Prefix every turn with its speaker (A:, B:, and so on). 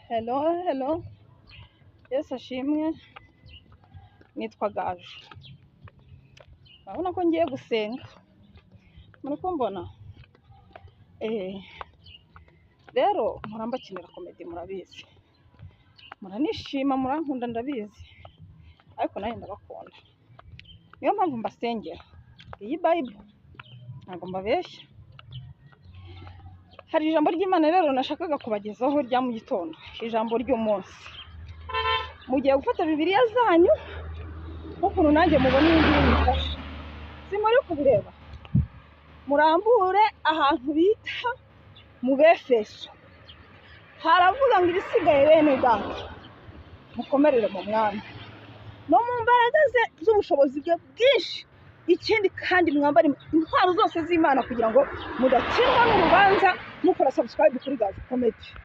A: Hello, Yesu ashimwe. Nitwa Gaju. Urabona ko ngiye gusenga, muri kumbona? Rero murambakinira komedi, murabizi, muranishima, murankunda, ndabizi, ariko nanjye ndabakunda, niyo mpamvu mbasengera. Iyi Bible ntabwo mbabeshya. Hari ijambo ry'Imana rero nashakaga kubagezaho rya mu gitondo, ijambo ry'umunsi. Mugiye gufata Bibiliya zanyu nk'ukuntu nanjye mubona iyi ngiyi bifashe, simuri kubireba, murambure ahantu bita mu Befeso. Haravuga ngo ibisigaye bene data mukomerere mu mwami no mu mbaraga ze z'ubushobozi bwe bwinshi. Ikindi kandi mwambare intwaro zose z'Imana kugira ngo mudatsindwa n'urubanza. Mukora subscribe kuri Gaju Comedy.